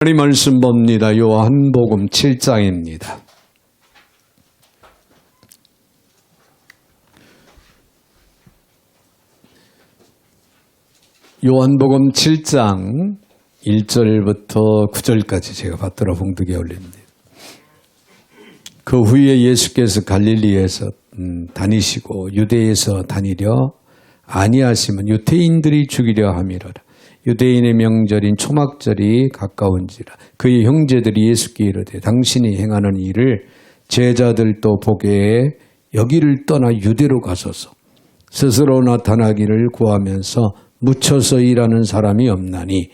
하나님 말씀 봅니다. 요한복음 7장입니다. 요한복음 7장 1절부터 9절까지 제가 받들어 봉독에 올립니다. 그 후에 예수께서 갈릴리에서 다니시고 유대에서 다니려 아니하시면 유대인들이 죽이려 함이로라. 유대인의 명절인 초막절이 가까운지라. 그의 형제들이 예수께 이르되 당신이 행하는 일을 제자들도 보게 여기를 떠나 유대로 가소서. 스스로 나타나기를 구하면서 묻혀서 일하는 사람이 없나니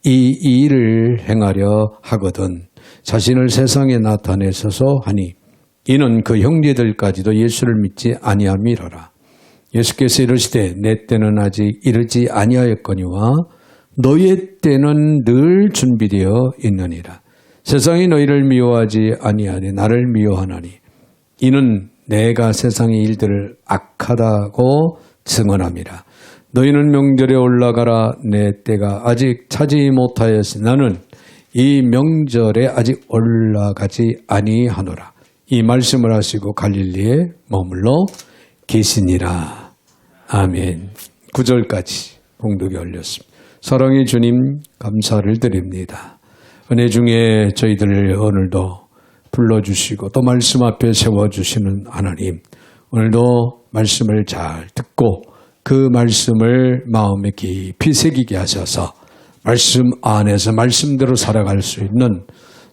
이 일을 행하려 하거든 자신을 세상에 나타내소서 하니 이는 그 형제들까지도 예수를 믿지 아니함이로라. 예수께서 이르시되 내 때는 아직 이르지 아니하였거니와 너희의 때는 늘 준비되어 있느니라. 세상이 너희를 미워하지 아니하되 나를 미워하나니 이는 내가 세상의 일들을 악하다고 증언함이라. 너희는 명절에 올라가라. 내 때가 아직 차지 못하였으니 나는 이 명절에 아직 올라가지 아니하노라. 이 말씀을 하시고 갈릴리에 머물러 계시니라. 아멘. 9절까지 봉독에 올렸습니다. 사랑의 주님 감사를 드립니다. 은혜 중에 저희들을 오늘도 불러주시고 또 말씀 앞에 세워주시는 하나님, 오늘도 말씀을 잘 듣고 그 말씀을 마음에 깊이 새기게 하셔서 말씀 안에서 말씀대로 살아갈 수 있는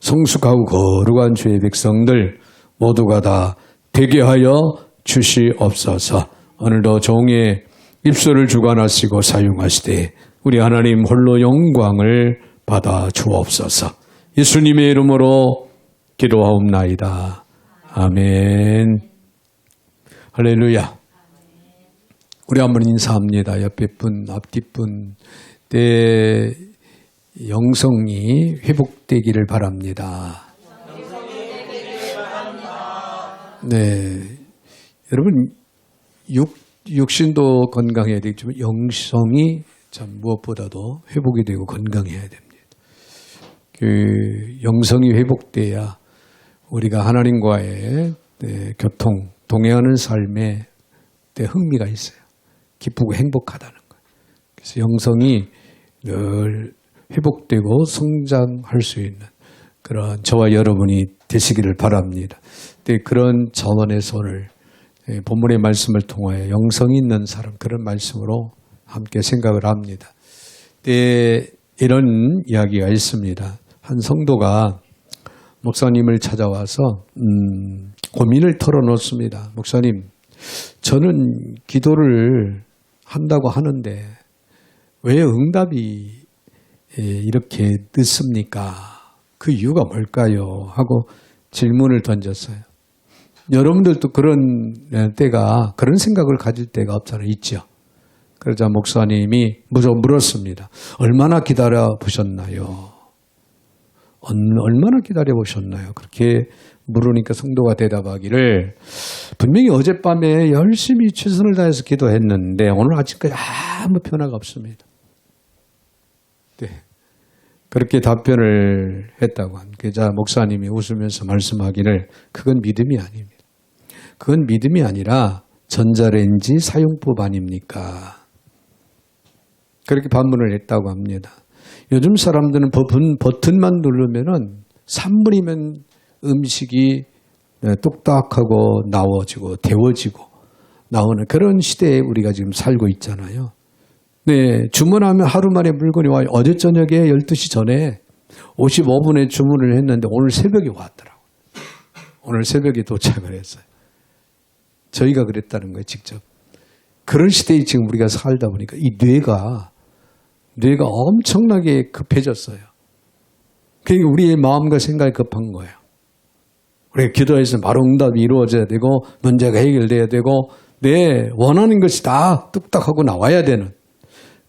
성숙하고 거룩한 주의 백성들 모두가 다 되게 하여 주시옵소서. 오늘도 종의 입술을 주관하시고 사용하시되 우리 하나님 홀로 영광을 받아 주옵소서. 예수님의 이름으로 기도하옵나이다. 아멘. 할렐루야. 우리 한번 인사합니다. 옆에 분, 앞뒤 분, 내 영성이 회복되기를 바랍니다. 네, 여러분 육신도 건강해야 되겠지만 영성이 참 무엇보다도 회복이 되고 건강해야 됩니다. 그 영성이 회복돼야 우리가 하나님과의 교통, 동행하는 삶에 흥미가 있어요. 기쁘고 행복하다는 거예요. 그래서 영성이 늘 회복되고 성장할 수 있는 그런 저와 여러분이 되시기를 바랍니다. 그런 차원에서 오늘 본문의 말씀을 통하여 영성이 있는 사람, 그런 말씀으로 함께 생각을 합니다. 이런 이야기가 있습니다. 한 성도가 목사님을 찾아와서 고민을 털어놓습니다. 목사님, 저는 기도를 한다고 하는데 왜 응답이 이렇게 늦습니까? 그 이유가 뭘까요? 하고 질문을 던졌어요. 여러분들도 그런 때가, 그런 생각을 가질 때가 없잖아요. 있죠. 그러자 목사님이 물었습니다. 얼마나 기다려 보셨나요? 얼마나 기다려 보셨나요? 그렇게 물으니까 성도가 대답하기를 분명히 어젯밤에 열심히 최선을 다해서 기도했는데 오늘 아직까지 아무 변화가 없습니다. 네. 그렇게 답변을 했다고 합니다. 그러자 목사님이 웃으면서 말씀하기를 그건 믿음이 아닙니다. 그건 믿음이 아니라 전자레인지 사용법 아닙니까? 그렇게 반문을 했다고 합니다. 요즘 사람들은 버튼만 누르면은 3분이면 음식이 똑딱하고 나와지고 데워지고 나오는 그런 시대에 우리가 지금 살고 있잖아요. 네, 주문하면 하루 만에 물건이 와요. 어제 저녁에 12시 전에 55분에 주문을 했는데 오늘 새벽에 왔더라고요. 오늘 새벽에 도착을 했어요. 저희가 그랬다는 거예요, 직접. 그런 시대에 지금 우리가 살다 보니까 이 뇌가 엄청나게 급해졌어요. 그러니까 우리의 마음과 생각이 급한 거예요. 우리가 기도해서 바로 응답이 이루어져야 되고 문제가 해결돼야 되고 내 원하는 것이 다 뚝딱하고 나와야 되는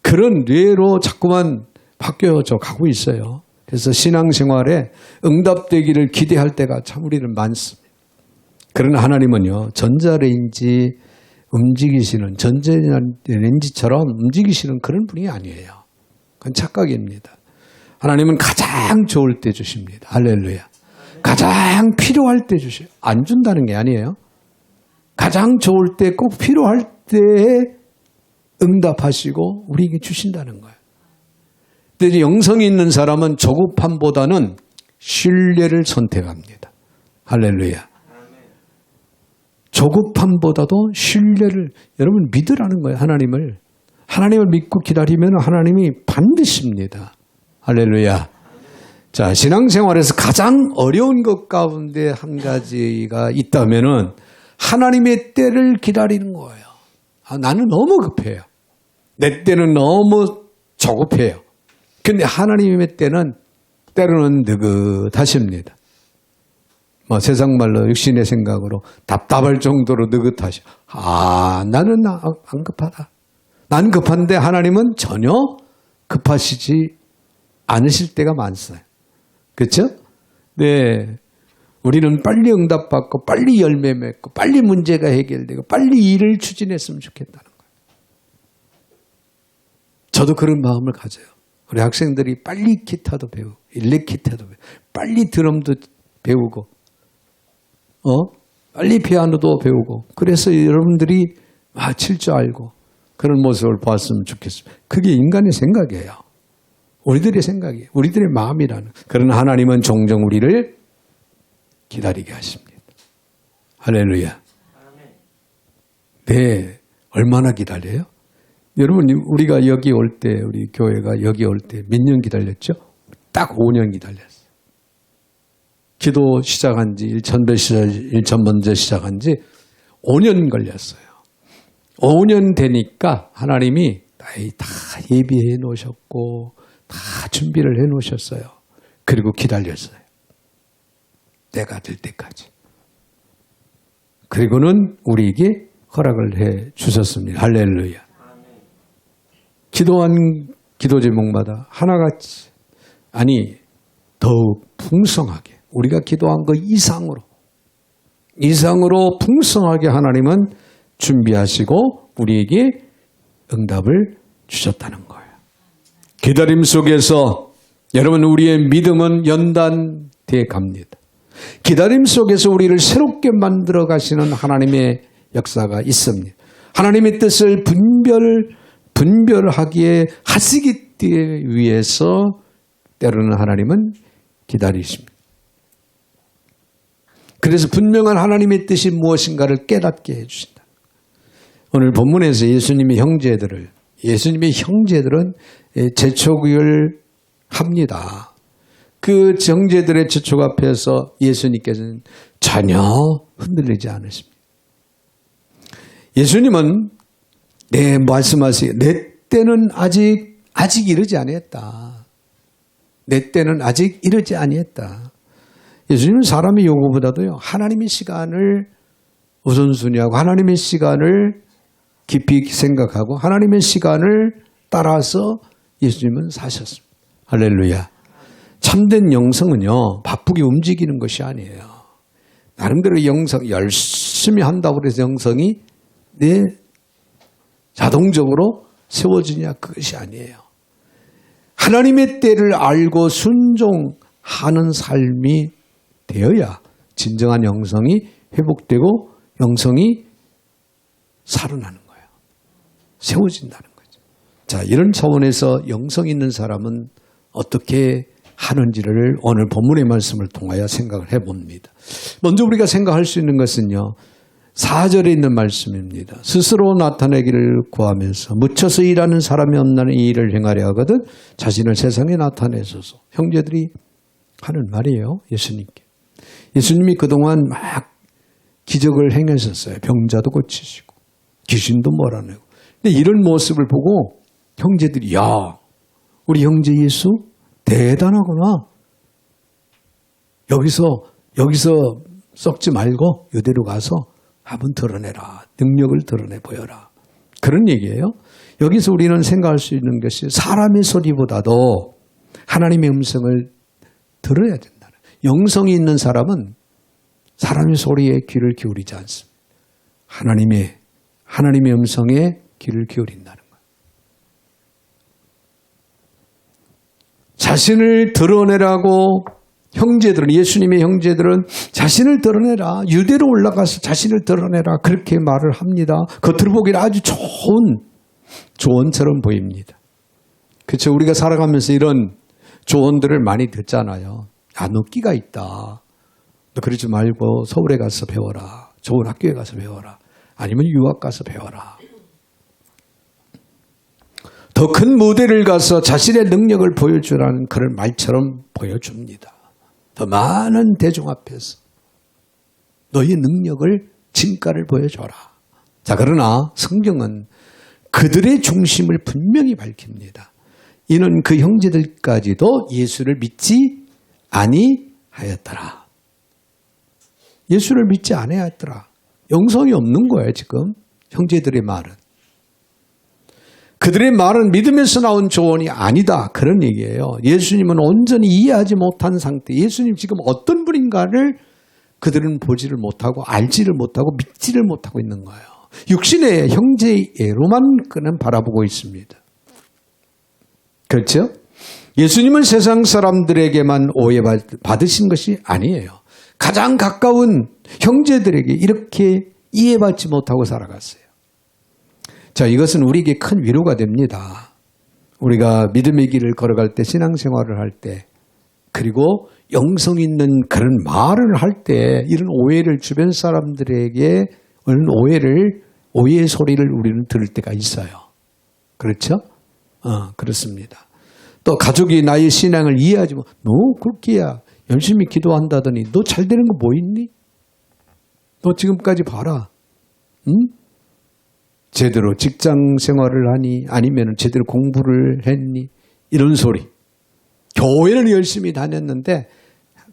그런 뇌로 자꾸만 바뀌어져 가고 있어요. 그래서 신앙생활에 응답되기를 기대할 때가 참 우리는 많습니다. 그러나 하나님은요, 전자레인지 움직이시는, 전자레인지처럼 움직이시는 그런 분이 아니에요. 그건 착각입니다. 하나님은 가장 좋을 때 주십니다. 할렐루야. 가장 필요할 때 주셔요. 안 준다는 게 아니에요. 가장 좋을 때, 꼭 필요할 때에 응답하시고 우리에게 주신다는 거예요. 근데 영성이 있는 사람은 조급함보다는 신뢰를 선택합니다. 할렐루야. 조급함보다도 신뢰를, 여러분 믿으라는 거예요. 하나님을 믿고 기다리면 하나님이 반드시입니다. 할렐루야. 자, 신앙생활에서 가장 어려운 것 가운데 한 가지가 있다면은 하나님의 때를 기다리는 거예요. 나는 너무 급해요. 내 때는 너무 조급해요. 근데 하나님의 때는 때로는 느긋하십니다. 세상 말로 육신의 생각으로 답답할 정도로 느긋하셔. 나는 안 급하다. 난 급한데 하나님은 전혀 급하시지 않으실 때가 많어요. 그렇죠? 네. 우리는 빨리 응답받고 빨리 열매 맺고 빨리 문제가 해결되고 빨리 일을 추진했으면 좋겠다는 거예요. 저도 그런 마음을 가져요. 우리 학생들이 빨리 기타도 배우고 일렉기타도 배우고 빨리 드럼도 배우고 빨리 피아노도 배우고 그래서 여러분들이 칠 줄 알고 그런 모습을 보았으면 좋겠습니다. 그게 인간의 생각이에요. 우리들의 생각이에요. 우리들의 마음이라는. 그러나 하나님은 종종 우리를 기다리게 하십니다. 할렐루야. 네, 얼마나 기다려요? 여러분, 우리가 여기 올 때, 우리 교회가 여기 올 때 몇 년 기다렸죠? 딱 5년 기다렸어요. 기도 시작한 지, 일천 먼저 시작한 지 5년 걸렸어요. 5년 되니까 하나님이 다 예비해 놓으셨고, 다 준비를 해 놓으셨어요. 그리고 기다렸어요. 때가 될 때까지. 그리고는 우리에게 허락을 해 주셨습니다. 할렐루야. 기도한 기도 제목마다 하나같이, 더욱 풍성하게, 우리가 기도한 것 이상으로 풍성하게 하나님은 준비하시고 우리에게 응답을 주셨다는 거예요. 기다림 속에서 여러분, 우리의 믿음은 연단돼 갑니다. 기다림 속에서 우리를 새롭게 만들어 가시는 하나님의 역사가 있습니다. 하나님의 뜻을 분별하기에 하시기 위해서 때로는 하나님은 기다리십니다. 그래서 분명한 하나님의 뜻이 무엇인가를 깨닫게 해주신다. 오늘 본문에서 예수님의 형제들은 재촉을 합니다. 그 형제들의 재촉 앞에서 예수님께서는 전혀 흔들리지 않으십니다. 예수님은 말씀하세요. 내 때는 아직 이르지 아니했다. 내 때는 아직 이르지 아니했다. 예수님은 사람의 요구보다도요, 하나님의 시간을 우선순위하고 하나님의 시간을 깊이 생각하고 하나님의 시간을 따라서 예수님은 사셨습니다. 할렐루야. 참된 영성은요, 바쁘게 움직이는 것이 아니에요. 나름대로 영성, 열심히 한다고 해서 영성이 자동적으로 세워지냐, 그것이 아니에요. 하나님의 때를 알고 순종하는 삶이 되어야 진정한 영성이 회복되고 영성이 살아나는 거예요. 세워진다는 거죠. 자, 이런 차원에서 영성 있는 사람은 어떻게 하는지를 오늘 본문의 말씀을 통하여 생각을 해봅니다. 먼저 우리가 생각할 수 있는 것은요, 4절에 있는 말씀입니다. 스스로 나타내기를 구하면서 묻혀서 일하는 사람이 없나는 이 일을 행하려 하거든 자신을 세상에 나타내소서. 형제들이 하는 말이에요. 예수님이 그동안 막 기적을 행하셨어요. 병자도 고치시고 귀신도 몰아내고. 근데 이런 모습을 보고 형제들이, 야, 우리 형제 예수 대단하구나. 여기서 썩지 말고 이대로 가서 한번 드러내라. 능력을 드러내 보여라. 그런 얘기예요. 여기서 우리는 생각할 수 있는 것이 사람의 소리보다도 하나님의 음성을 들어야 된다. 영성이 있는 사람은 사람의 소리에 귀를 기울이지 않습니다. 하나님의 음성에 귀를 기울인다는 거예요. 자신을 드러내라고 형제들은, 예수님의 형제들은 자신을 드러내라, 유대로 올라가서 자신을 드러내라, 그렇게 말을 합니다. 겉으로 보기에 아주 좋은 조언처럼 보입니다. 그렇죠? 우리가 살아가면서 이런 조언들을 많이 듣잖아요. 야, 너 끼가 있다. 너 그러지 말고 서울에 가서 배워라. 좋은 학교에 가서 배워라. 아니면 유학 가서 배워라. 더 큰 무대를 가서 자신의 능력을 보여주라는 그런 말처럼 보여줍니다. 더 많은 대중 앞에서 너의 능력을, 진가를 보여줘라. 자, 그러나 성경은 그들의 중심을 분명히 밝힙니다. 이는 그 형제들까지도 예수를 믿지 아니하였더라. 예수를 믿지 아니하였더라. 영성이 없는 거예요, 지금. 형제들의 말은. 그들의 말은 믿음에서 나온 조언이 아니다. 그런 얘기예요. 예수님은 온전히 이해하지 못한 상태. 예수님 지금 어떤 분인가를 그들은 보지를 못하고 알지를 못하고 믿지를 못하고 있는 거예요. 육신의 형제애로만 그는 바라보고 있습니다. 그렇죠? 예수님은 세상 사람들에게만 오해받으신 것이 아니에요. 가장 가까운 형제들에게 이렇게 이해받지 못하고 살아갔어요. 자, 이것은 우리에게 큰 위로가 됩니다. 우리가 믿음의 길을 걸어갈 때, 신앙생활을 할 때, 그리고 영성 있는 그런 말을 할 때 이런 오해를 주변 사람들에게 이런 오해의 소리를 우리는 들을 때가 있어요. 그렇죠? 그렇습니다. 또 가족이 나의 신앙을 이해하지 못, 너 그렇게야 열심히 기도한다더니 너 잘 되는 거 뭐 있니? 너 지금까지 봐라. 응? 제대로 직장 생활을 하니? 아니면 제대로 공부를 했니? 이런 소리. 교회를 열심히 다녔는데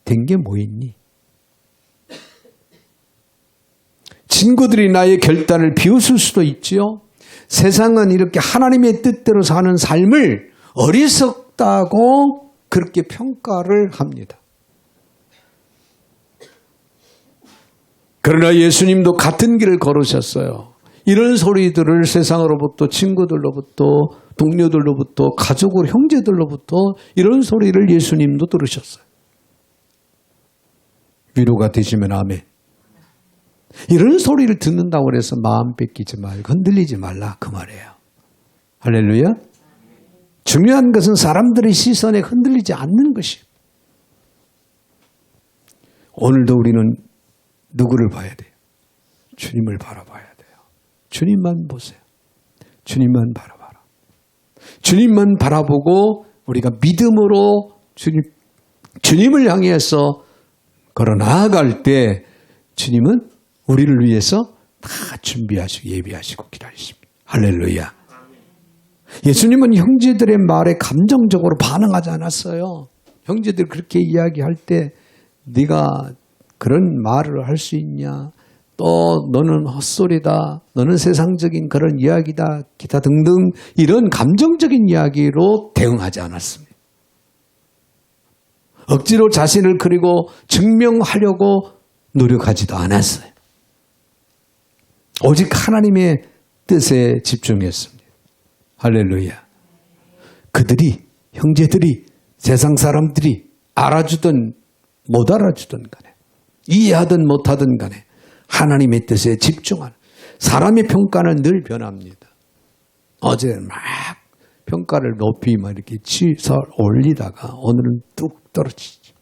된 게 뭐 있니? 친구들이 나의 결단을 비웃을 수도 있지요. 세상은 이렇게 하나님의 뜻대로 사는 삶을 어리석다고 그렇게 평가를 합니다. 그러나 예수님도 같은 길을 걸으셨어요. 이런 소리들을 세상으로부터, 친구들로부터, 동료들로부터, 가족으로, 형제들로부터 이런 소리를 예수님도 들으셨어요. 위로가 되시면 아멘. 이런 소리를 듣는다고 해서 마음 뺏기지 말고 흔들리지 말라 그 말이에요. 할렐루야. 중요한 것은 사람들의 시선에 흔들리지 않는 것이에요. 오늘도 우리는 누구를 봐야 돼요? 주님을 바라봐야 돼요. 주님만 보세요. 주님만 바라봐라. 주님만 바라보고 우리가 믿음으로 주님을 향해서 걸어 나아갈 때 주님은 우리를 위해서 다 준비하시고 예비하시고 기다리십니다. 할렐루야. 예수님은 형제들의 말에 감정적으로 반응하지 않았어요. 형제들 그렇게 이야기할 때 네가 그런 말을 할 수 있냐? 또 너는 헛소리다. 너는 세상적인 그런 이야기다. 기타 등등 이런 감정적인 이야기로 대응하지 않았습니다. 억지로 자신을 그리고 증명하려고 노력하지도 않았어요. 오직 하나님의 뜻에 집중했습니다. 할렐루야. 그들이, 형제들이, 세상 사람들이 알아주든 못 알아주든 간에, 이해하든 못하든 간에 하나님의 뜻에 집중하는, 사람의 평가는 늘 변합니다. 어제 막 평가를 높이 막 이렇게 치서 올리다가 오늘은 뚝 떨어지죠.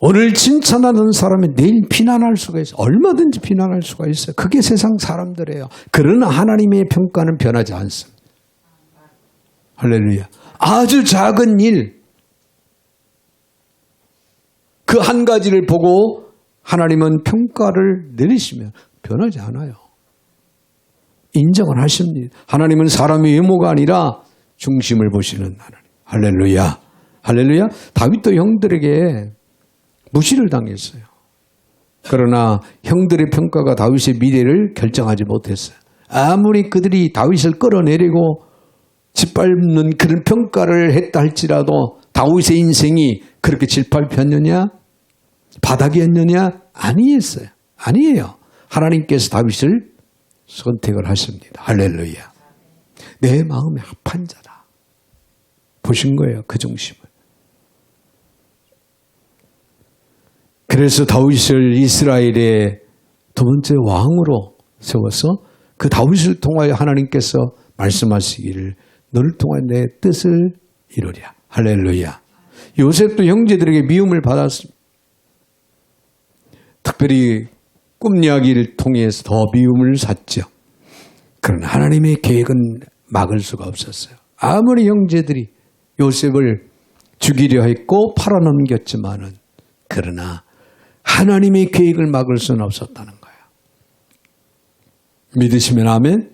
오늘 칭찬하는 사람이 내일 비난할 수가 있어요. 얼마든지 비난할 수가 있어요. 그게 세상 사람들이에요. 그러나 하나님의 평가는 변하지 않습니다. 할렐루야. 아주 작은 일, 그 한 가지를 보고 하나님은 평가를 내리시면 변하지 않아요. 인정을 하십니다. 하나님은 사람의 외모가 아니라 중심을 보시는 하나님. 할렐루야. 할렐루야. 다윗도 형들에게 무시를 당했어요. 그러나 형들의 평가가 다윗의 미래를 결정하지 못했어요. 아무리 그들이 다윗을 끌어내리고 짓밟는 그런 평가를 했다 할지라도 다윗의 인생이 그렇게 질밟혔느냐? 바닥이었느냐? 아니었어요. 아니에요. 하나님께서 다윗을 선택을 하십니다. 할렐루야. 내 마음에 합한 자다. 보신 거예요, 그 중심을. 그래서 다윗을 이스라엘의 두 번째 왕으로 세워서 그 다윗을 통하여 하나님께서 말씀하시기를 너를 통하여 내 뜻을 이루랴. 할렐루야. 요셉도 형제들에게 미움을 받았습니다. 특별히 꿈 이야기를 통해서 더 미움을 샀죠. 그러나 하나님의 계획은 막을 수가 없었어요. 아무리 형제들이 요셉을 죽이려 했고 팔아넘겼지만은 그러나 하나님의 계획을 막을 수는 없었다는 거예요. 믿으시면 아멘.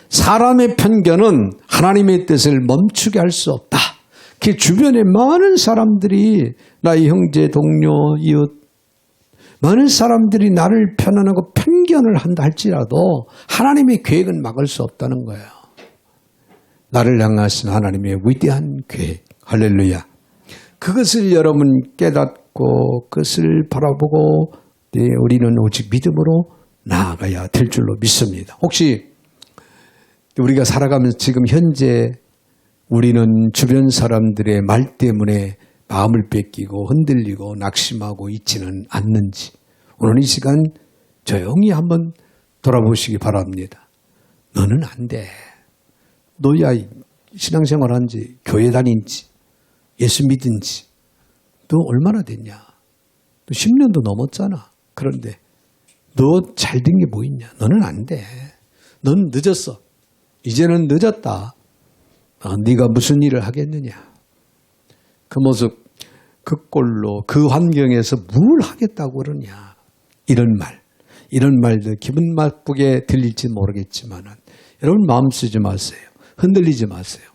사람의 편견은 하나님의 뜻을 멈추게 할 수 없다. 그 주변에 많은 사람들이 나의 형제, 동료, 이웃 많은 사람들이 나를 편안하고 편견을 한다 할지라도 하나님의 계획은 막을 수 없다는 거예요. 나를 향하신 하나님의 위대한 계획. 할렐루야. 그것을 여러분 깨닫고 그것을 바라보고 우리는 오직 믿음으로 나아가야 될 줄로 믿습니다. 혹시 우리가 살아가면서 지금 현재 우리는 주변 사람들의 말 때문에 마음을 뺏기고 흔들리고 낙심하고 있지는 않는지 오늘 이 시간 조용히 한번 돌아보시기 바랍니다. 너는 안 돼. 너야 신앙생활 한지 교회 다닌지 예수 믿은지 너 얼마나 됐냐. 너 10년도 넘었잖아. 그런데 너 잘 된 게 뭐 있냐. 너는 안 돼. 너는 늦었어. 이제는 늦었다. 네가 무슨 일을 하겠느냐. 그 모습 그 꼴로 그 환경에서 뭘 하겠다고 그러냐. 이런 말들 기분 나쁘게 들릴지 모르겠지만 여러분 마음 쓰지 마세요. 흔들리지 마세요.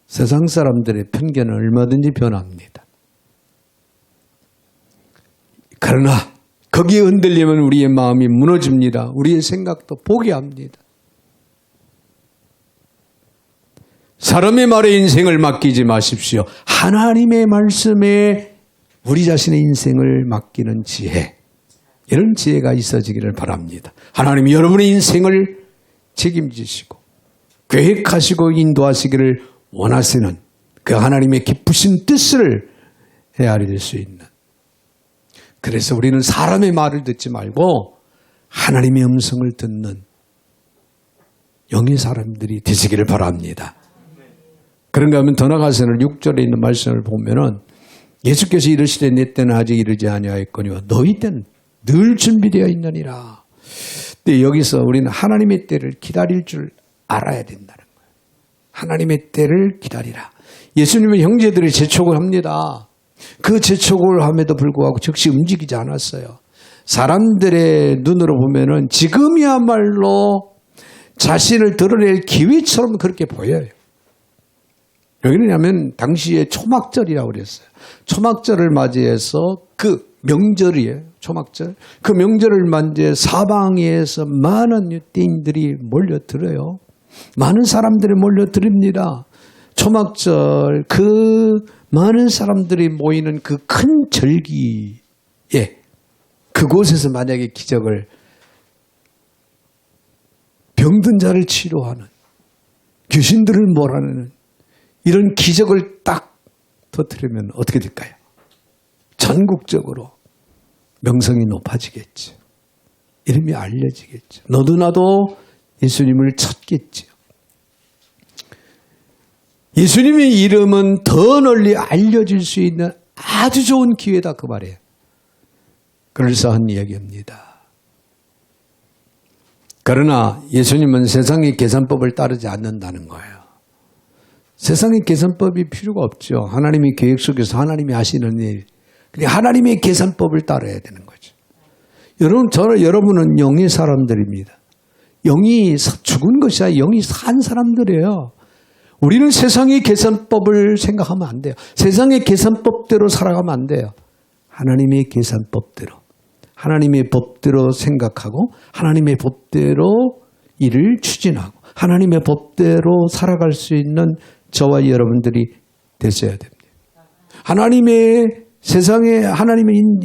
세상 사람들의 편견은 얼마든지 변합니다. 그러나 거기에 흔들리면 우리의 마음이 무너집니다. 우리의 생각도 포기합니다. 사람의 말에 인생을 맡기지 마십시오. 하나님의 말씀에 우리 자신의 인생을 맡기는 지혜. 이런 지혜가 있어지기를 바랍니다. 하나님이 여러분의 인생을 책임지시고 계획하시고 인도하시기를 원하시는 그 하나님의 기쁘신 뜻을 헤아릴 수 있는. 그래서 우리는 사람의 말을 듣지 말고 하나님의 음성을 듣는 영의 사람들이 되시기를 바랍니다. 그런가 하면 더 나아가서는 6절에 있는 말씀을 보면은 예수께서 이르시되 내 때는 아직 이르지 아니하였거니와 너희 때는 늘 준비되어 있느니라. 근데 여기서 우리는 하나님의 때를 기다릴 줄 알아야 된다는 거예요. 하나님의 때를 기다리라. 예수님은 형제들이 재촉을 합니다. 그 재촉을 함에도 불구하고 즉시 움직이지 않았어요. 사람들의 눈으로 보면은 지금이야말로 자신을 드러낼 기회처럼 그렇게 보여요. 왜 그러냐면 당시에 초막절이라고 그랬어요. 초막절을 맞이해서 그 명절이에요. 초막절. 그 명절을 맞이해 사방에서 많은 유대인들이 몰려들어요. 많은 사람들이 몰려듭니다. 초막절 그 많은 사람들이 모이는 그 큰 절기에 그곳에서 만약에 기적을 병든 자를 치료하는 귀신들을 몰아내는 이런 기적을 딱 터뜨리면 어떻게 될까요? 전국적으로 명성이 높아지겠죠. 이름이 알려지겠죠. 너도 나도 예수님을 찾겠죠. 예수님의 이름은 더 널리 알려질 수 있는 아주 좋은 기회다 그 말이에요. 그럴싸한 이야기입니다. 그러나 예수님은 세상의 계산법을 따르지 않는다는 거예요. 세상의 계산법이 필요가 없죠. 하나님의 계획 속에서 하나님이 하시는 일. 그냥 하나님의 계산법을 따라야 되는 거죠. 여러분은 영의 사람들입니다. 영이 죽은 것이 아니라 영이 산 사람들이에요. 우리는 세상의 계산법을 생각하면 안 돼요. 세상의 계산법대로 살아가면 안 돼요. 하나님의 계산법대로. 하나님의 법대로 생각하고 하나님의 법대로 일을 추진하고 하나님의 법대로 살아갈 수 있는 저와 여러분들이 되셔야 됩니다. 하나님의 세상에 하나님은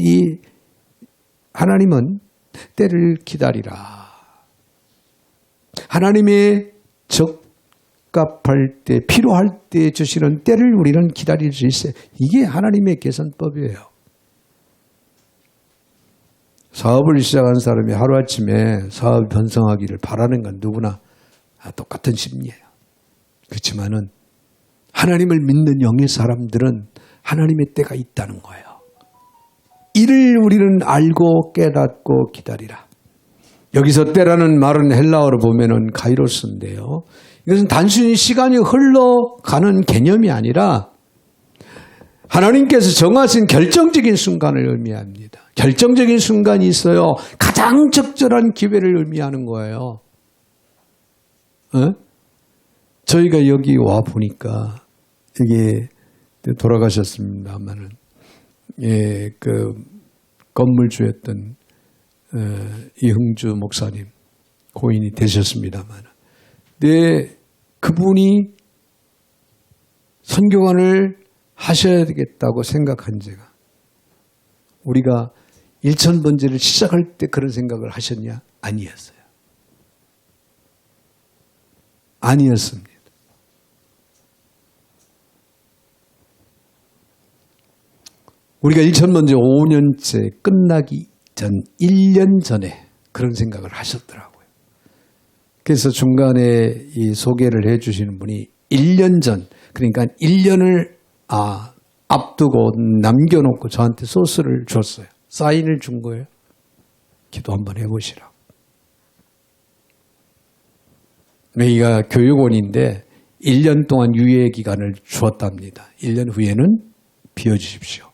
때를 기다리라. 하나님의 적합할 때, 필요할 때 주시는 때를 우리는 기다릴 수 있어요. 이게 하나님의 계산법이에요. 사업을 시작한 사람이 하루아침에 사업 변성하기를 바라는 건 누구나 똑같은 심리예요. 그렇지만은 하나님을 믿는 영의 사람들은 하나님의 때가 있다는 거예요. 이를 우리는 알고 깨닫고 기다리라. 여기서 때라는 말은 헬라어로 보면은 카이로스인데요. 이것은 단순히 시간이 흘러가는 개념이 아니라 하나님께서 정하신 결정적인 순간을 의미합니다. 결정적인 순간이 있어요. 가장 적절한 기회를 의미하는 거예요. 저희가 여기 와 보니까 이게 돌아가셨습니다만은 그 건물주였던 이흥주 목사님 고인이 되셨습니다만, 그분이 선교관을 하셔야 되겠다고 생각한 제가, 우리가 일천번제를 시작할 때 그런 생각을 하셨냐? 아니었어요. 아니었습니다. 우리가 일천번제 5년째 끝나기 전 1년 전에 그런 생각을 하셨더라고요. 그래서 중간에 이 소개를 해 주시는 분이 1년 전, 그러니까 1년을 앞두고 남겨놓고 저한테 소스를 줬어요. 사인을 준 거예요. 기도 한번 해보시라고. 여기가 교육원인데 1년 동안 유예 기간을 주었답니다. 1년 후에는 비워주십시오.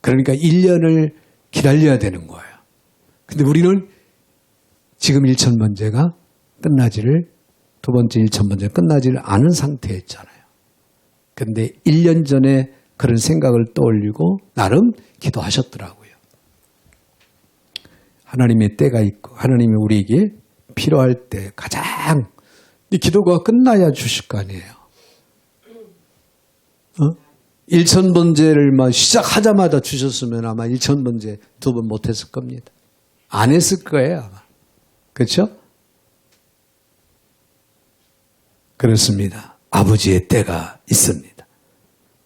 그러니까 1년을 기다려야 되는 거예요. 근데 우리는 지금 일천번제가 두 번째 일천번제가 끝나지를 않은 상태였잖아요. 근데 1년 전에 그런 생각을 떠올리고 나름 기도하셨더라고요. 하나님의 때가 있고 하나님이 우리에게 필요할 때 가장 이 기도가 끝나야 주실 거 아니에요. 일천번제를 시작하자마자 주셨으면 아마 일천번제 2번 못했을 겁니다. 안 했을 거예요 아마. 그렇죠? 그렇습니다. 아버지의 때가 있습니다.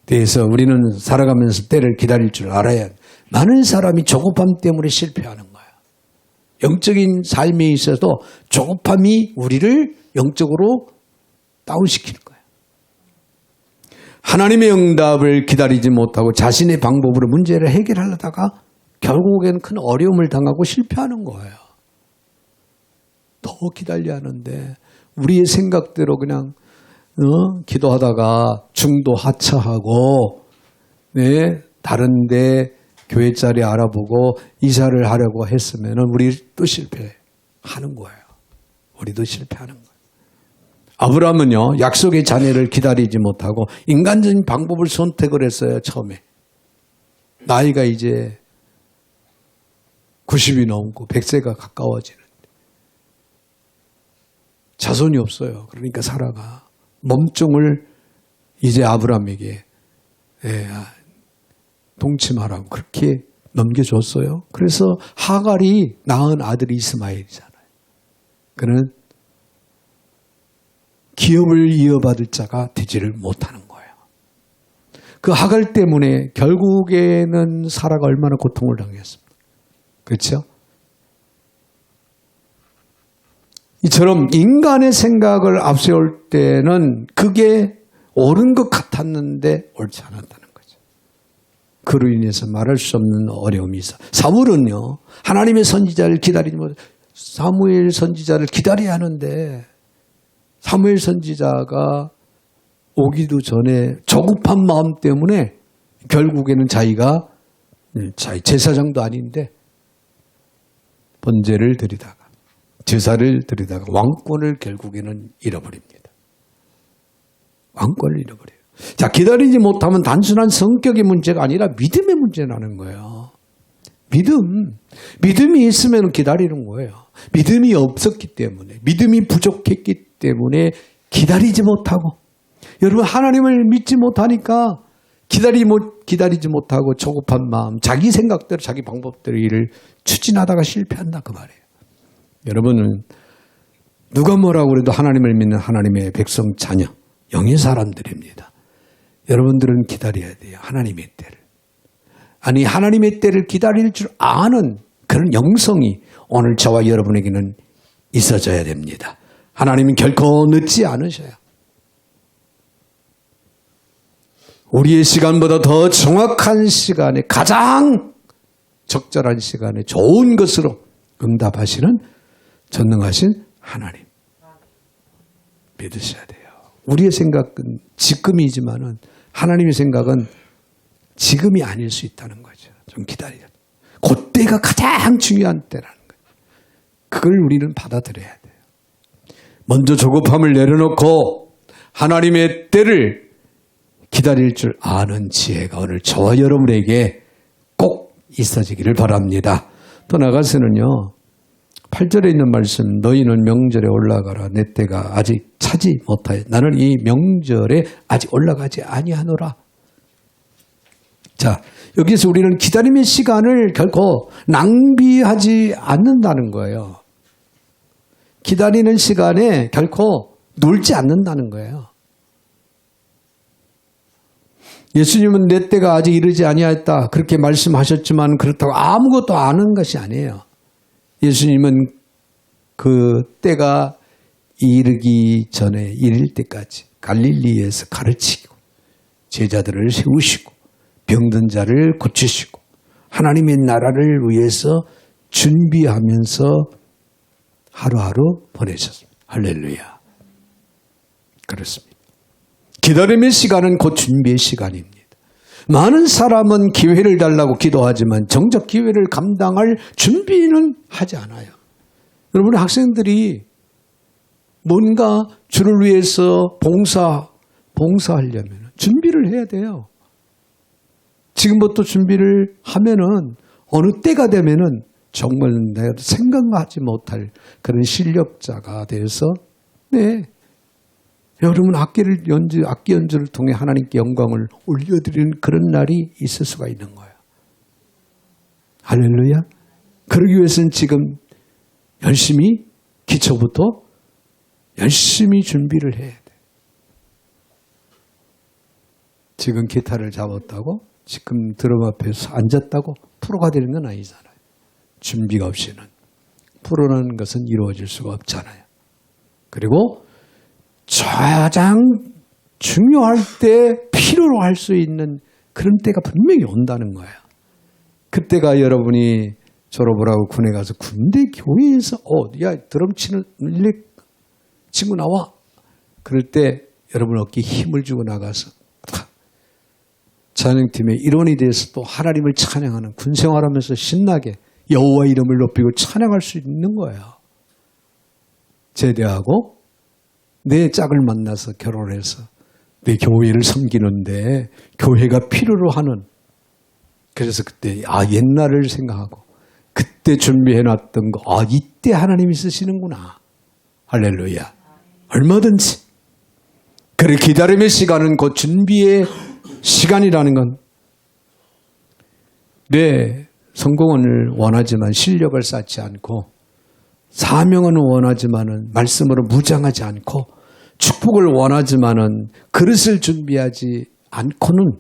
그래서 우리는 살아가면서 때를 기다릴 줄 알아야 많은 사람이 조급함 때문에 실패하는 거예요. 영적인 삶에 있어서 조급함이 우리를 영적으로 다운시키는 거예요. 하나님의 응답을 기다리지 못하고 자신의 방법으로 문제를 해결하려다가 결국에는 큰 어려움을 당하고 실패하는 거예요. 더 기다려야 하는데 우리의 생각대로 그냥 기도하다가 중도 하차하고 다른데 교회 자리 알아보고 이사를 하려고 했으면 우리 또 실패하는 거예요. 우리도 실패하는 거예요. 아브라함은요, 약속의 자녀를 기다리지 못하고 인간적인 방법을 선택을 했어요, 처음에. 나이가 이제 90이 넘고 100세가 가까워지는데. 자손이 없어요. 그러니까 사라가 몸종을 이제 아브라함에게 동침하라고 그렇게 넘겨줬어요. 그래서 하갈이 낳은 아들이 이스마엘이잖아요. 그는 기업을 이어받을 자가 되지를 못하는 거예요. 그 하갈 때문에 결국에는 사라가 얼마나 고통을 당했습니까? 그렇죠? 이처럼 인간의 생각을 앞세울 때는 그게 옳은 것 같았는데 옳지 않았다는 거죠. 그로 인해서 말할 수 없는 어려움이 있어. 사울은요, 하나님의 선지자를 기다리지 못해 사무엘 선지자를 기다려야 하는데 사무엘 선지자가 오기도 전에 조급한 마음 때문에 결국에는 자기가 자기 제사장도 아닌데 번제를 드리다가 제사를 드리다가 왕권을 결국에는 잃어버립니다. 왕권을 잃어버려요. 자, 기다리지 못하면 단순한 성격의 문제가 아니라 믿음의 문제라는 거예요. 믿음이 있으면 기다리는 거예요. 믿음이 없었기 때문에, 믿음이 부족했기 때문에 기다리지 못하고, 여러분 하나님을 믿지 못하니까 기다리지 못하고 조급한 마음, 자기 생각대로 자기 방법대로 일을 추진하다가 실패한다 그 말이에요. 여러분은 누가 뭐라고 그래도 하나님을 믿는 하나님의 백성 자녀, 영의 사람들입니다. 여러분들은 기다려야 돼요. 하나님의 때를. 아니 하나님의 때를 기다릴 줄 아는 그런 영성이 오늘 저와 여러분에게는 있어져야 됩니다. 하나님은 결코 늦지 않으셔요. 우리의 시간보다 더 정확한 시간에 가장 적절한 시간에 좋은 것으로 응답하시는 전능하신 하나님 믿으셔야 돼요. 우리의 생각은 지금이지만은 하나님의 생각은 지금이 아닐 수 있다는 거죠. 좀 기다려야 돼요. 그때가 가장 중요한 때라는 거예요. 그걸 우리는 받아들여야 돼요. 먼저 조급함을 내려놓고 하나님의 때를 기다릴 줄 아는 지혜가 오늘 저와 여러분에게 꼭 있어지기를 바랍니다. 또 나가서는요. 8절에 있는 말씀 너희는 명절에 올라가라 내 때가 아직 차지 못하여 나는 이 명절에 아직 올라가지 아니하노라. 자, 여기서 우리는 기다림의 시간을 결코 낭비하지 않는다는 거예요. 기다리는 시간에 결코 놀지 않는다는 거예요. 예수님은 내 때가 아직 이르지 아니하였다 그렇게 말씀하셨지만 그렇다고 아무것도 아는 것이 아니에요. 예수님은 그 때가 이르기 전에 이를 때까지 갈릴리에서 가르치고 제자들을 세우시고 병든 자를 고치시고 하나님의 나라를 위해서 준비하면서 하루하루 보내셨습니다. 할렐루야. 그렇습니다. 기다림의 시간은 곧 준비의 시간입니다. 많은 사람은 기회를 달라고 기도하지만 정작 기회를 감당할 준비는 하지 않아요. 여러분의 학생들이 뭔가 주를 위해서 봉사하려면 준비를 해야 돼요. 지금부터 준비를 하면은 어느 때가 되면은 정말 내가 생각하지 못할 그런 실력자가 돼서 여러분 악기 연주를 통해 하나님께 영광을 올려드리는 그런 날이 있을 수가 있는 거예요. 할렐루야. 그러기 위해서는 지금 열심히 기초부터 열심히 준비를 해야 돼. 지금 기타를 잡았다고 지금 드럼 앞에서 앉았다고 프로가 되는 건 아니잖아요. 준비가 없이는 프로라는 것은 이루어질 수가 없잖아요. 그리고 가장 중요할 때 필요로 할 수 있는 그런 때가 분명히 온다는 거예요. 그때가 여러분이 졸업을 하고 군에 가서 군대 교회에서 야 드럼 치는 친구 나와. 그럴 때 여러분 어깨에 힘을 주고 나가서 찬양팀의 일원이 돼서 또 하나님을 찬양하는 군생활하면서 신나게 여호와 이름을 높이고 찬양할 수 있는 거예요. 제대하고 내 짝을 만나서 결혼해서 내 교회를 섬기는데 교회가 필요로 하는 그래서 그때 옛날을 생각하고 그때 준비해놨던 거 이때 하나님이 쓰시는구나. 할렐루야. 얼마든지. 그래 기다림의 시간은 곧 준비의 시간이라는 건 내 성공을 원하지만 실력을 쌓지 않고 사명은 원하지만은 말씀으로 무장하지 않고 축복을 원하지만은 그릇을 준비하지 않고는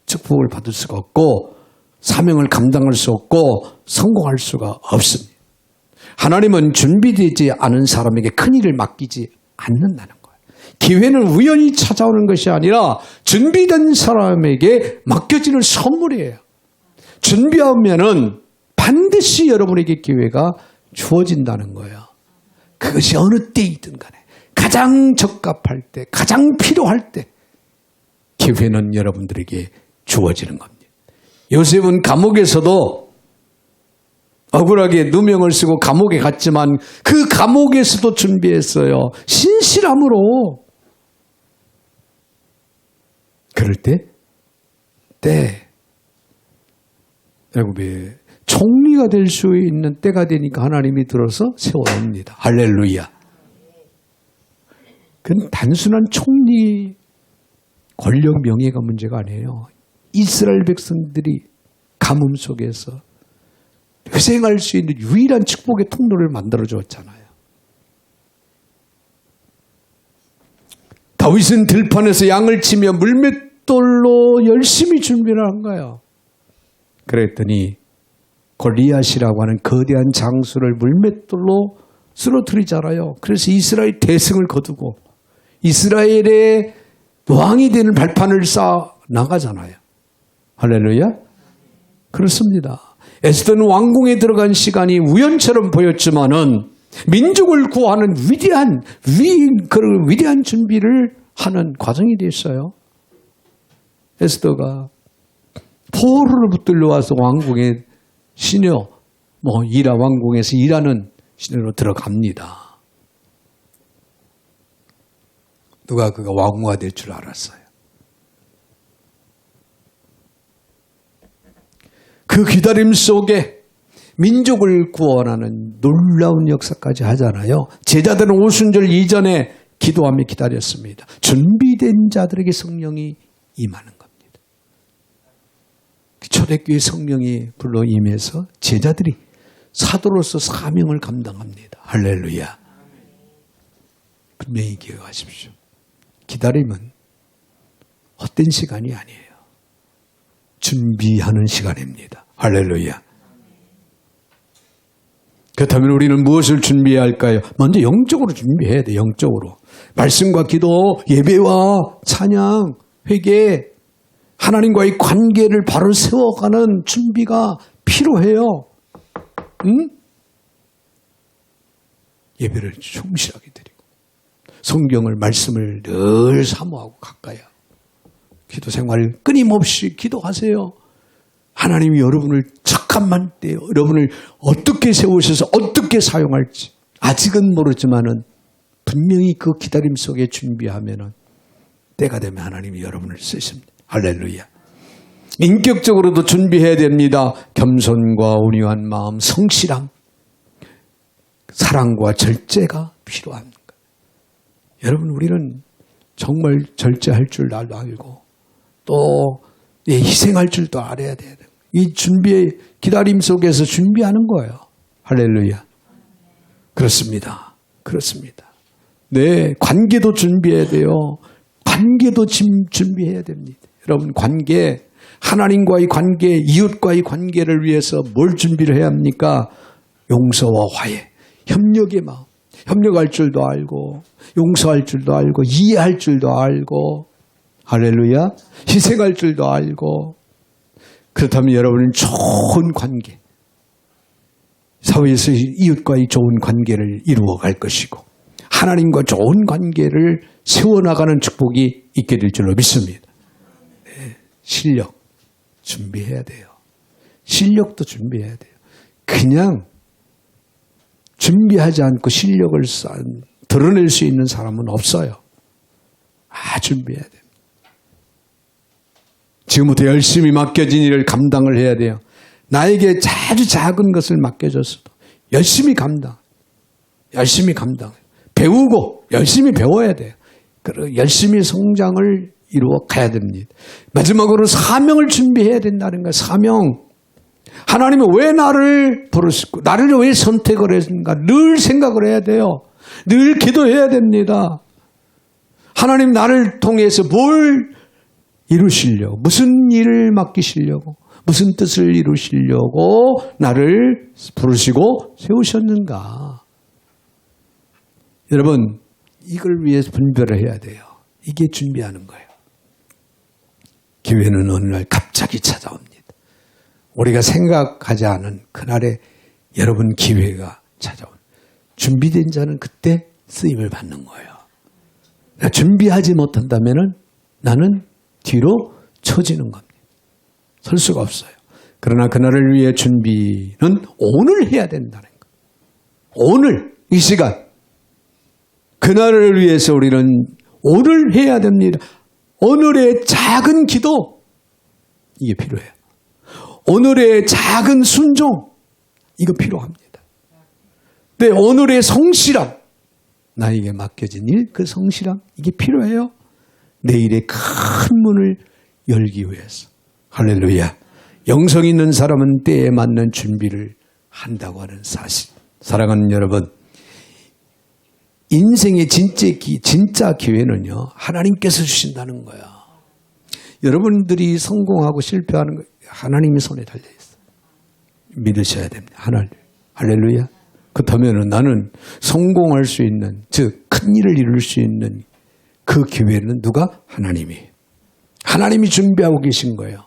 축복을 받을 수가 없고 사명을 감당할 수 없고 성공할 수가 없습니다. 하나님은 준비되지 않은 사람에게 큰 일을 맡기지 않는다는 거예요. 기회는 우연히 찾아오는 것이 아니라 준비된 사람에게 맡겨지는 선물이에요. 준비하면은 반드시 여러분에게 기회가 주어진다는 거예요. 그것이 어느 때이든 간에 가장 적합할 때, 가장 필요할 때 기회는 여러분들에게 주어지는 겁니다. 요셉은 감옥에서도 억울하게 누명을 쓰고 감옥에 갔지만 그 감옥에서도 준비했어요. 신실함으로. 그럴 때 애굽의 총리가 될 수 있는 때가 되니까 하나님이 들어서 세워놓습니다. 할렐루야. 그건 단순한 총리 권력 명예가 문제가 아니에요. 이스라엘 백성들이 가뭄 속에서 회생할 수 있는 유일한 축복의 통로를 만들어 주었잖아요. 다윗은 들판에서 양을 치며 물맷돌로 열심히 준비를 한 거예요. 그랬더니 골리앗이라고 하는 거대한 장수를 물맷돌로 쓰러뜨리잖아요. 그래서 이스라엘 대승을 거두고 이스라엘의 왕이 되는 발판을 쌓아 나가잖아요. 할렐루야. 그렇습니다. 에스더는 왕궁에 들어간 시간이 우연처럼 보였지만은 민족을 구하는 위대한 준비를 하는 과정이 됐어요. 에스더가 포로를 붙들려 와서 왕궁에 시녀, 왕궁에서 일하는 시녀로 들어갑니다. 누가 그가 왕후가 될 줄 알았어요. 그 기다림 속에 민족을 구원하는 놀라운 역사까지 하잖아요. 제자들은 오순절 이전에 기도하며 기다렸습니다. 준비된 자들에게 성령이 임하는 겁니다. 초대교회 성령이 불러 임해서 제자들이 사도로서 사명을 감당합니다. 할렐루야. 분명히 기억하십시오. 기다림은 헛된 시간이 아니에요. 준비하는 시간입니다. 할렐루야. 그렇다면 우리는 무엇을 준비해야 할까요? 먼저 영적으로 준비해야 돼요. 영적으로. 말씀과 기도, 예배와 찬양, 회개, 하나님과의 관계를 바로 세워가는 준비가 필요해요. 응? 예배를 충실하게 드리고 성경을 말씀을 늘 사모하고 가까이 하고 기도 생활을 끊임없이 기도하세요. 하나님이 여러분을 잠깐만 때 여러분을 어떻게 세우셔서 어떻게 사용할지 아직은 모르지만은 분명히 그 기다림 속에 준비하면은 때가 되면 하나님이 여러분을 쓰십니다. 할렐루야. 인격적으로도 준비해야 됩니다. 겸손과 온유한 마음, 성실함, 사랑과 절제가 필요합니다. 여러분 우리는 정말 절제할 줄 알고 또 희생할 줄도 알아야 돼요. 이 기다림 속에서 준비하는 거예요. 할렐루야. 그렇습니다. 그렇습니다. 네, 관계도 준비해야 돼요. 관계도 준비해야 됩니다. 여러분 관계, 하나님과의 관계, 이웃과의 관계를 위해서 뭘 준비를 해야 합니까? 용서와 화해, 협력의 마음. 협력할 줄도 알고 용서할 줄도 알고 이해할 줄도 알고 할렐루야. 희생할 줄도 알고 그렇다면 여러분은 좋은 관계 사회에서 이웃과의 좋은 관계를 이루어갈 것이고 하나님과 좋은 관계를 세워나가는 축복이 있게 될 줄로 믿습니다. 네, 실력 준비해야 돼요. 실력도 준비해야 돼요. 그냥 준비하지 않고 실력을 드러낼 수 있는 사람은 없어요. 준비해야 됩니다. 지금부터 열심히 맡겨진 일을 감당을 해야 돼요. 나에게 아주 작은 것을 맡겨졌어도 열심히 감당. 배우고 열심히 배워야 돼요. 그리고 열심히 성장을 이루어 가야 됩니다. 마지막으로 사명을 준비해야 된다는 거예요. 사명. 하나님은 왜 나를 부르시고 나를 왜 선택을 했는가 늘 생각을 해야 돼요. 늘 기도해야 됩니다. 하나님 나를 통해서 뭘 이루시려고 무슨 일을 맡기시려고 무슨 뜻을 이루시려고 나를 부르시고 세우셨는가. 여러분 이걸 위해서 분별을 해야 돼요. 이게 준비하는 거예요. 기회는 어느 날 갑자기 찾아옵니다. 우리가 생각하지 않은 그날에 여러분 기회가 찾아온 준비된 자는 그때 쓰임을 받는 거예요. 준비하지 못한다면 나는 뒤로 처지는 겁니다. 설 수가 없어요. 그러나 그날을 위해 준비는 오늘 해야 된다는 거예요. 오늘 이 시간 그날을 위해서 우리는 오늘 해야 됩니다. 오늘의 작은 기도 이게 필요해요. 오늘의 작은 순종 이거 필요합니다. 네, 오늘의 성실함 나에게 맡겨진 일 그 성실함 이게 필요해요. 내일의 큰 문을 열기 위해서. 할렐루야. 영성 있는 사람은 때에 맞는 준비를 한다고 하는 사실. 사랑하는 여러분 인생의 진짜 기회는요, 하나님께서 주신다는 거야. 여러분들이 성공하고 실패하는 거 하나님의 손에 달려 있어요. 믿으셔야 됩니다. 하나님. 할렐루야. 그렇다면 나는 성공할 수 있는, 즉 큰 일을 이룰 수 있는 그 기회는 누가? 하나님이 준비하고 계신 거예요.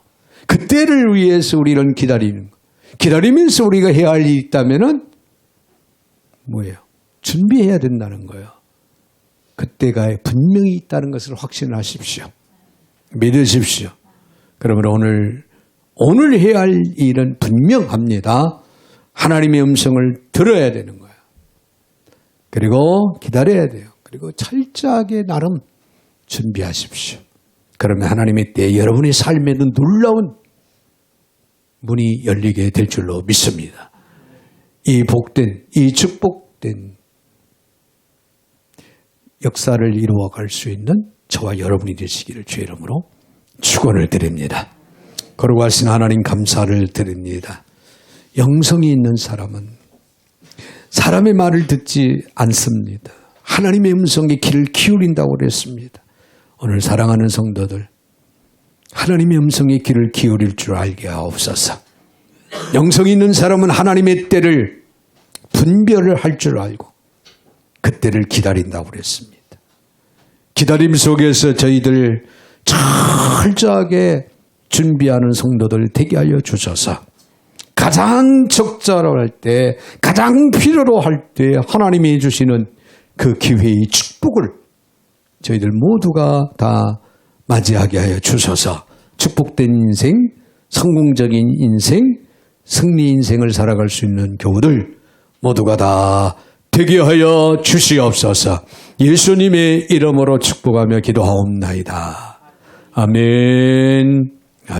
그때를 위해서 우리는 기다리는 거. 기다리면서 우리가 해야 할 일이 있다면은 뭐예요? 준비해야 된다는 거예요. 그때가 분명히 있다는 것을 확신하십시오. 믿으십시오. 그러면 오늘 해야 할 일은 분명합니다. 하나님의 음성을 들어야 되는 거예요. 그리고 기다려야 돼요. 그리고 철저하게 나름 준비하십시오. 그러면 하나님의 때에 여러분의 삶에는 놀라운 문이 열리게 될 줄로 믿습니다. 이 축복된 역사를 이루어갈 수 있는 저와 여러분이 되시기를 주의 이름으로 축원을 드립니다. 거룩하신 하나님 감사를 드립니다. 영성이 있는 사람은 사람의 말을 듣지 않습니다. 하나님의 음성에 귀를 기울인다고 그랬습니다. 오늘 사랑하는 성도들, 하나님의 음성에 귀를 기울일 줄 알게 하옵소서. 영성이 있는 사람은 하나님의 때를 분별을 할 줄 알고 그때를 기다린다고 그랬습니다. 기다림 속에서 저희들 철저하게 준비하는 성도들 되게 하여 주셔서 가장 적절할 때, 가장 필요로 할 때 하나님이 주시는 그 기회의 축복을 저희들 모두가 다 맞이하게 하여 주셔서 축복된 인생, 성공적인 인생, 승리 인생을 살아갈 수 있는 교우들 모두가 다 되게 하여 주시옵소서. 예수님의 이름으로 축복하며 기도하옵나이다. 아멘.